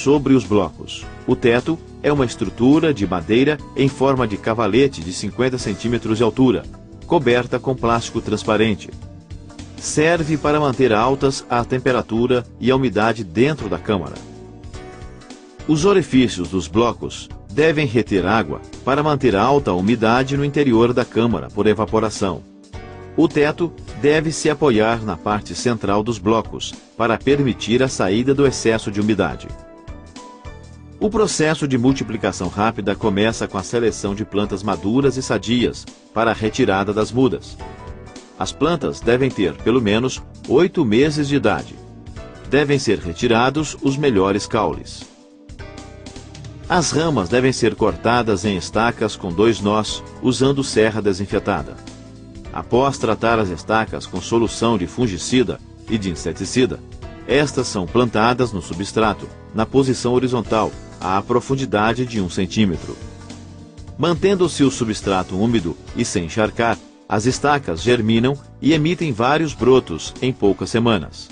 sobre os blocos. O teto é uma estrutura de madeira em forma de cavalete de 50 centímetros de altura, coberta com plástico transparente. Serve para manter altas a temperatura e a umidade dentro da câmara. Os orifícios dos blocos devem reter água para manter alta a umidade no interior da câmara por evaporação. O teto deve se apoiar na parte central dos blocos para permitir a saída do excesso de umidade. O processo de multiplicação rápida começa com a seleção de plantas maduras e sadias para a retirada das mudas. As plantas devem ter pelo menos 8 meses de idade. Devem ser retirados os melhores caules. As ramas devem ser cortadas em estacas com 2 nós, usando serra desinfetada. Após tratar as estacas com solução de fungicida e de inseticida, estas são plantadas no substrato, na posição horizontal, à profundidade de 1 centímetro. Mantendo-se o substrato úmido e sem encharcar, as estacas germinam e emitem vários brotos em poucas semanas.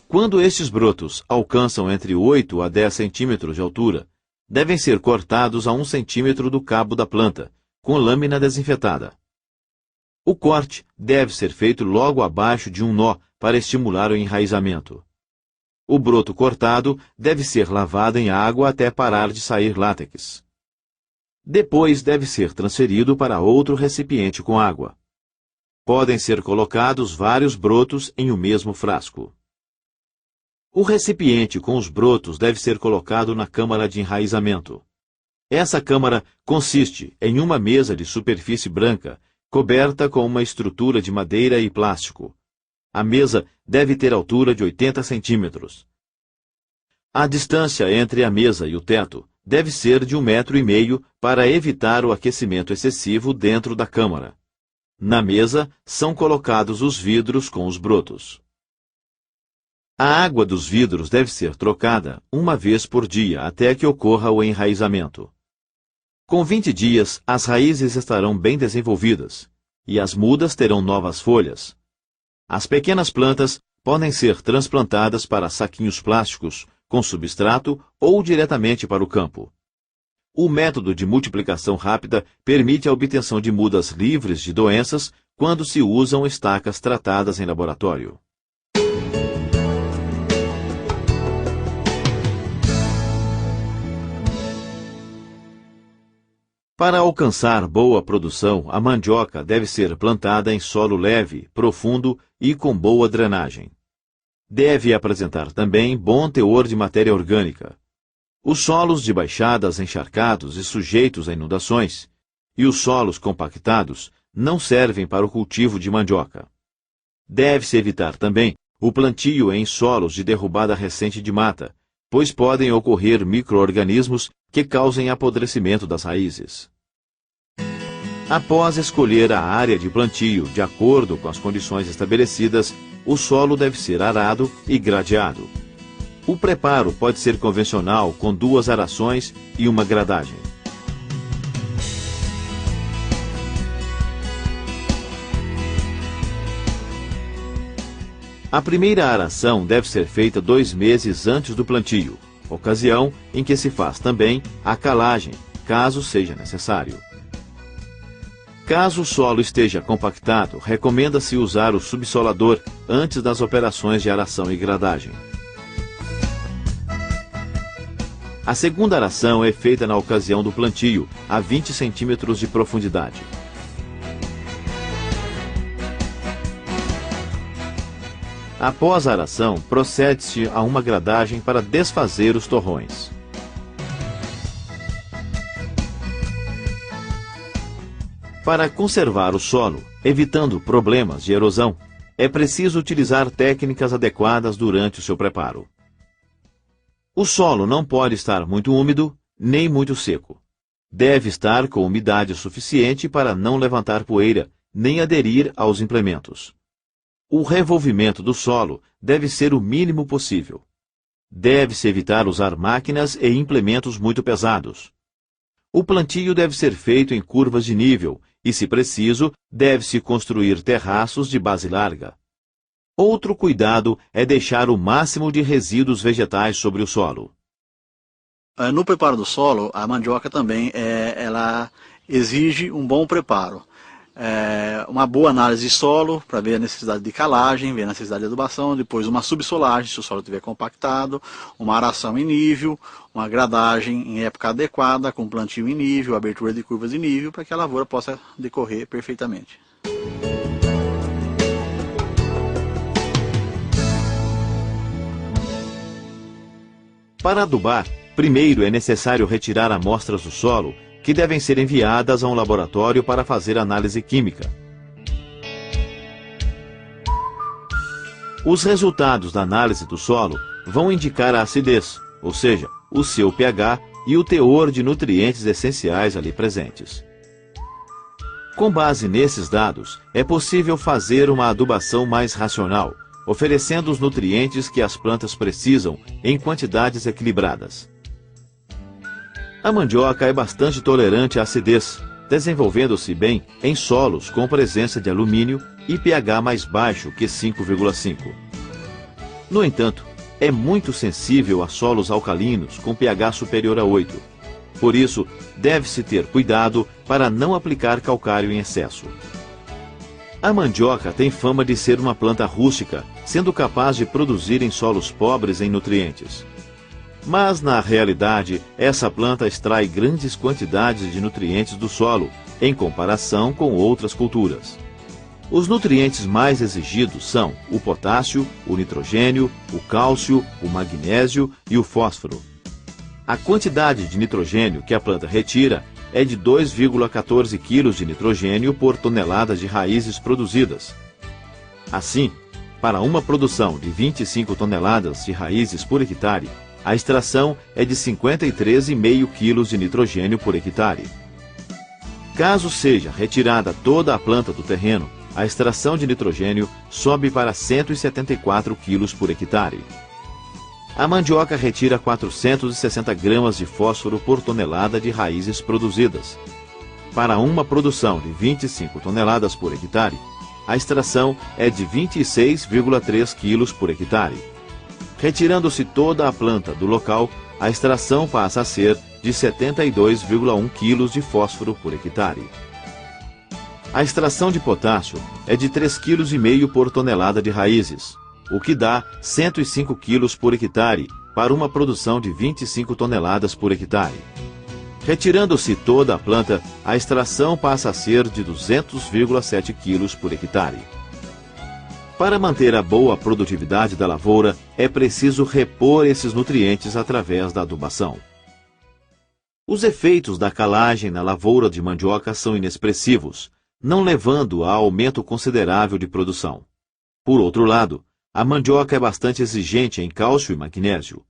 Quando estes brotos alcançam entre 8 a 10 centímetros de altura, devem ser cortados a 1 centímetro do cabo da planta, com lâmina desinfetada. O corte deve ser feito logo abaixo de um nó para estimular o enraizamento. O broto cortado deve ser lavado em água até parar de sair látex. Depois deve ser transferido para outro recipiente com água. Podem ser colocados vários brotos em um mesmo frasco. O recipiente com os brotos deve ser colocado na câmara de enraizamento. Essa câmara consiste em uma mesa de superfície branca, coberta com uma estrutura de madeira e plástico. A mesa deve ter altura de 80 centímetros. A distância entre a mesa e o teto deve ser de 1,5 metros para evitar o aquecimento excessivo dentro da câmara. Na mesa são colocados os vidros com os brotos. A água dos vidros deve ser trocada 1 vez por dia até que ocorra o enraizamento. Com 20 dias, as raízes estarão bem desenvolvidas e as mudas terão novas folhas. As pequenas plantas podem ser transplantadas para saquinhos plásticos com substrato ou diretamente para o campo. O método de multiplicação rápida permite a obtenção de mudas livres de doenças quando se usam estacas tratadas em laboratório. Para alcançar boa produção, a mandioca deve ser plantada em solo leve, profundo e com boa drenagem. Deve apresentar também bom teor de matéria orgânica. Os solos de baixadas encharcados e sujeitos a inundações, e os solos compactados, não servem para o cultivo de mandioca. Deve-se evitar também o plantio em solos de derrubada recente de mata, pois podem ocorrer micro-organismos que causem apodrecimento das raízes. Após escolher a área de plantio de acordo com as condições estabelecidas, o solo deve ser arado e gradeado. O preparo pode ser convencional, com 2 arações e uma gradagem. A primeira aração deve ser feita 2 meses antes do plantio, ocasião em que se faz também a calagem, caso seja necessário. Caso o solo esteja compactado, recomenda-se usar o subsolador antes das operações de aração e gradagem. A segunda aração é feita na ocasião do plantio, a 20 centímetros de profundidade. Após a aração, procede-se a uma gradagem para desfazer os torrões. Para conservar o solo, evitando problemas de erosão, é preciso utilizar técnicas adequadas durante o seu preparo. O solo não pode estar muito úmido, nem muito seco. Deve estar com umidade suficiente para não levantar poeira, nem aderir aos implementos. O revolvimento do solo deve ser o mínimo possível. Deve-se evitar usar máquinas e implementos muito pesados. O plantio deve ser feito em curvas de nível e, se preciso, deve-se construir terraços de base larga. Outro cuidado é deixar o máximo de resíduos vegetais sobre o solo. No preparo do solo, a mandioca também ela exige um bom preparo. Uma boa análise de solo para ver a necessidade de calagem, ver a necessidade de adubação, depois uma subsolagem se o solo estiver compactado, uma aração em nível, uma gradagem em época adequada, com plantio em nível, abertura de curvas em nível, para que a lavoura possa decorrer perfeitamente. Para adubar, primeiro é necessário retirar amostras do solo, que devem ser enviadas a um laboratório para fazer análise química. Os resultados da análise do solo vão indicar a acidez, ou seja, o seu pH e o teor de nutrientes essenciais ali presentes. Com base nesses dados, é possível fazer uma adubação mais racional, oferecendo os nutrientes que as plantas precisam em quantidades equilibradas. A mandioca é bastante tolerante à acidez, desenvolvendo-se bem em solos com presença de alumínio e pH mais baixo que 5,5. No entanto, é muito sensível a solos alcalinos com pH superior a 8. Por isso, deve-se ter cuidado para não aplicar calcário em excesso. A mandioca tem fama de ser uma planta rústica, sendo capaz de produzir em solos pobres em nutrientes. Mas, na realidade, essa planta extrai grandes quantidades de nutrientes do solo, em comparação com outras culturas. Os nutrientes mais exigidos são o potássio, o nitrogênio, o cálcio, o magnésio e o fósforo. A quantidade de nitrogênio que a planta retira é de 2,14 kg de nitrogênio por tonelada de raízes produzidas. Assim, para uma produção de 25 toneladas de raízes por hectare, a extração é de 53,5 kg de nitrogênio por hectare. Caso seja retirada toda a planta do terreno, a extração de nitrogênio sobe para 174 kg por hectare. A mandioca retira 460 gramas de fósforo por tonelada de raízes produzidas. Para uma produção de 25 toneladas por hectare, a extração é de 26,3 kg por hectare. Retirando-se toda a planta do local, a extração passa a ser de 72,1 kg de fósforo por hectare. A extração de potássio é de 3,5 kg por tonelada de raízes, o que dá 105 kg por hectare para uma produção de 25 toneladas por hectare. Retirando-se toda a planta, a extração passa a ser de 200,7 kg por hectare. Para manter a boa produtividade da lavoura, é preciso repor esses nutrientes através da adubação. Os efeitos da calagem na lavoura de mandioca são inexpressivos, não levando a aumento considerável de produção. Por outro lado, a mandioca é bastante exigente em cálcio e magnésio.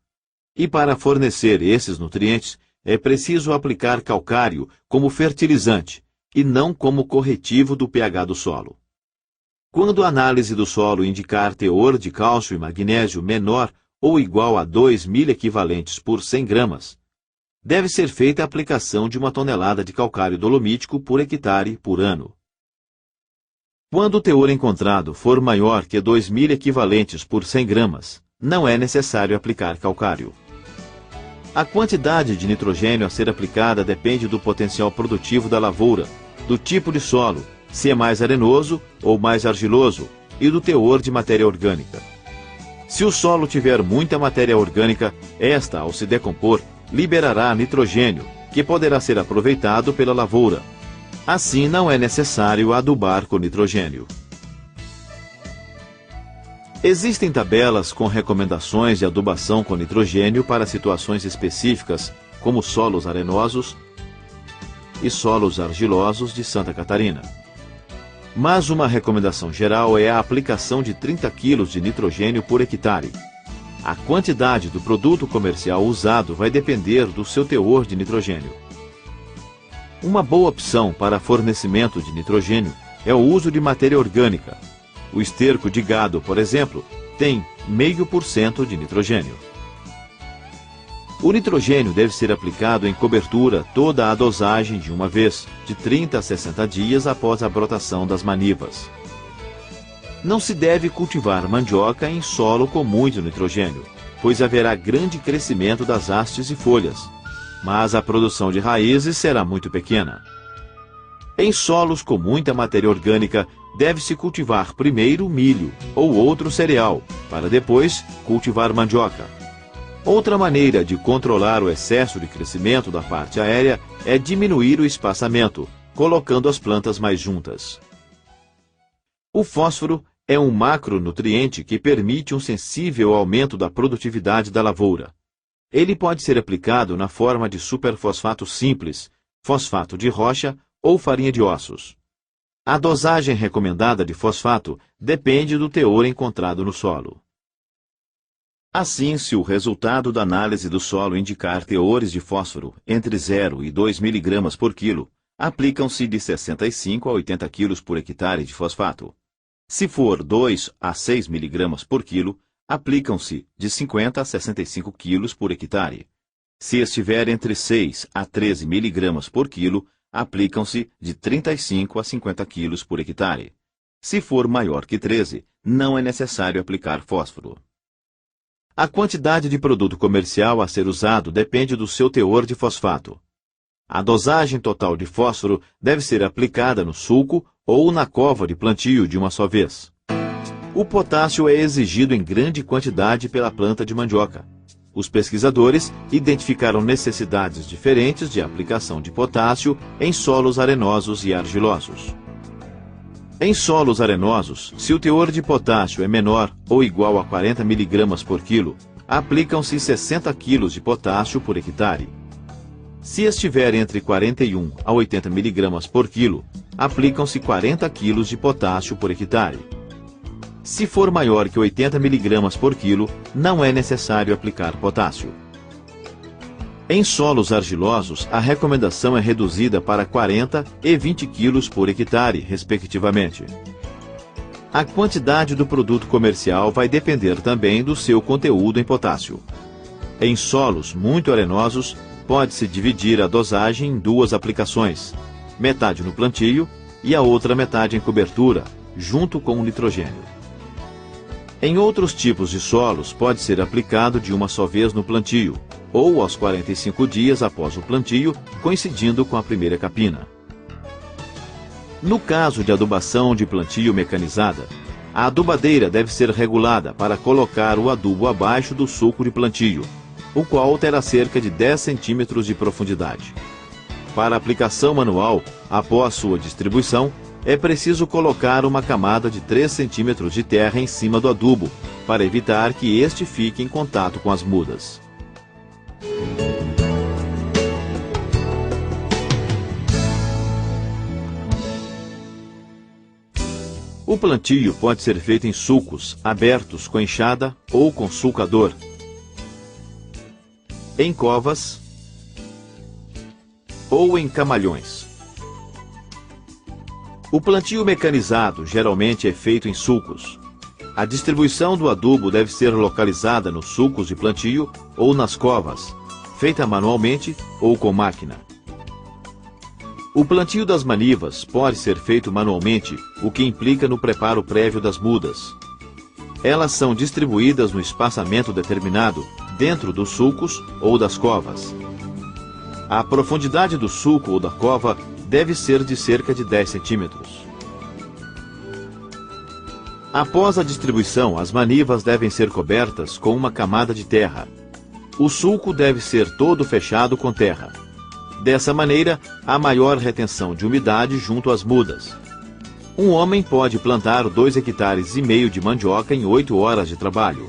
E para fornecer esses nutrientes, é preciso aplicar calcário como fertilizante e não como corretivo do pH do solo. Quando a análise do solo indicar teor de cálcio e magnésio menor ou igual a 2 miliequivalentes por 100 gramas, deve ser feita a aplicação de 1 tonelada de calcário dolomítico por hectare por ano. Quando o teor encontrado for maior que 2 miliequivalentes por 100 gramas, não é necessário aplicar calcário. A quantidade de nitrogênio a ser aplicada depende do potencial produtivo da lavoura, do tipo de solo, se é mais arenoso ou mais argiloso, e do teor de matéria orgânica. Se o solo tiver muita matéria orgânica, esta, ao se decompor, liberará nitrogênio, que poderá ser aproveitado pela lavoura. Assim, não é necessário adubar com nitrogênio. Existem tabelas com recomendações de adubação com nitrogênio para situações específicas, como solos arenosos e solos argilosos de Santa Catarina. Mas uma recomendação geral é a aplicação de 30 kg de nitrogênio por hectare. A quantidade do produto comercial usado vai depender do seu teor de nitrogênio. Uma boa opção para fornecimento de nitrogênio é o uso de matéria orgânica. O esterco de gado, por exemplo, tem 0,5% de nitrogênio. O nitrogênio deve ser aplicado em cobertura toda a dosagem de uma vez, de 30 a 60 dias após a brotação das manivas. Não se deve cultivar mandioca em solo com muito nitrogênio, pois haverá grande crescimento das hastes e folhas, mas a produção de raízes será muito pequena. Em solos com muita matéria orgânica, deve-se cultivar primeiro milho ou outro cereal, para depois cultivar mandioca. Outra maneira de controlar o excesso de crescimento da parte aérea é diminuir o espaçamento, colocando as plantas mais juntas. O fósforo é um macronutriente que permite um sensível aumento da produtividade da lavoura. Ele pode ser aplicado na forma de superfosfato simples, fosfato de rocha ou farinha de ossos. A dosagem recomendada de fosfato depende do teor encontrado no solo. Assim, se o resultado da análise do solo indicar teores de fósforo entre 0 e 2 mg por quilo, aplicam-se de 65 a 80 kg por hectare de fosfato. Se for 2 a 6 mg por quilo, aplicam-se de 50 a 65 kg por hectare. Se estiver entre 6 a 13 mg por quilo, aplicam-se de 35 a 50 kg por hectare. Se for maior que 13, não é necessário aplicar fósforo. A quantidade de produto comercial a ser usado depende do seu teor de fosfato. A dosagem total de fósforo deve ser aplicada no sulco ou na cova de plantio de uma só vez. O potássio é exigido em grande quantidade pela planta de mandioca. Os pesquisadores identificaram necessidades diferentes de aplicação de potássio em solos arenosos e argilosos. Em solos arenosos, se o teor de potássio é menor ou igual a 40 mg por quilo, aplicam-se 60 kg de potássio por hectare. Se estiver entre 41 a 80 mg por quilo, aplicam-se 40 kg de potássio por hectare. Se for maior que 80 mg por quilo, não é necessário aplicar potássio. Em solos argilosos, a recomendação é reduzida para 40 e 20 kg por hectare, respectivamente. A quantidade do produto comercial vai depender também do seu conteúdo em potássio. Em solos muito arenosos, pode-se dividir a dosagem em duas aplicações, metade no plantio e a outra metade em cobertura, junto com o nitrogênio. Em outros tipos de solos, pode ser aplicado de uma só vez no plantio, ou aos 45 dias após o plantio, coincidindo com a primeira capina. No caso de adubação de plantio mecanizada, a adubadeira deve ser regulada para colocar o adubo abaixo do sulco de plantio, o qual terá cerca de 10 centímetros de profundidade. Para aplicação manual, após sua distribuição, é preciso colocar uma camada de 3 centímetros de terra em cima do adubo, para evitar que este fique em contato com as mudas. O plantio pode ser feito em sulcos, abertos com enxada ou com sulcador, em covas ou em camalhões. O plantio mecanizado geralmente é feito em sulcos. A distribuição do adubo deve ser localizada nos sulcos de plantio ou nas covas, feita manualmente ou com máquina. O plantio das manivas pode ser feito manualmente, o que implica no preparo prévio das mudas. Elas são distribuídas no espaçamento determinado, dentro dos sulcos ou das covas. A profundidade do sulco ou da cova deve ser de cerca de 10 centímetros. Após a distribuição, as manivas devem ser cobertas com uma camada de terra. O sulco deve ser todo fechado com terra. Dessa maneira, há maior retenção de umidade junto às mudas. Um homem pode plantar 2,5 hectares de mandioca em 8 horas de trabalho.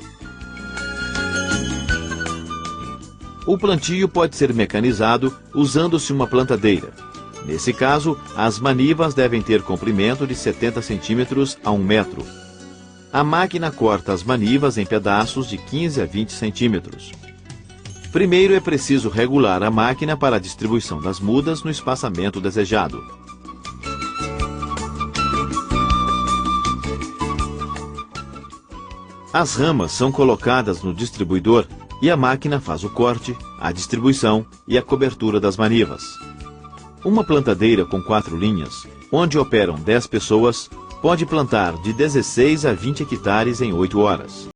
O plantio pode ser mecanizado usando-se uma plantadeira. Nesse caso, as manivas devem ter comprimento de 70 centímetros a 1 metro. A máquina corta as manivas em pedaços de 15 a 20 centímetros. Primeiro é preciso regular a máquina para a distribuição das mudas no espaçamento desejado. As ramas são colocadas no distribuidor e a máquina faz o corte, a distribuição e a cobertura das manivas. Uma plantadeira com 4 linhas, onde operam 10 pessoas, pode plantar de 16 a 20 hectares em 8 horas.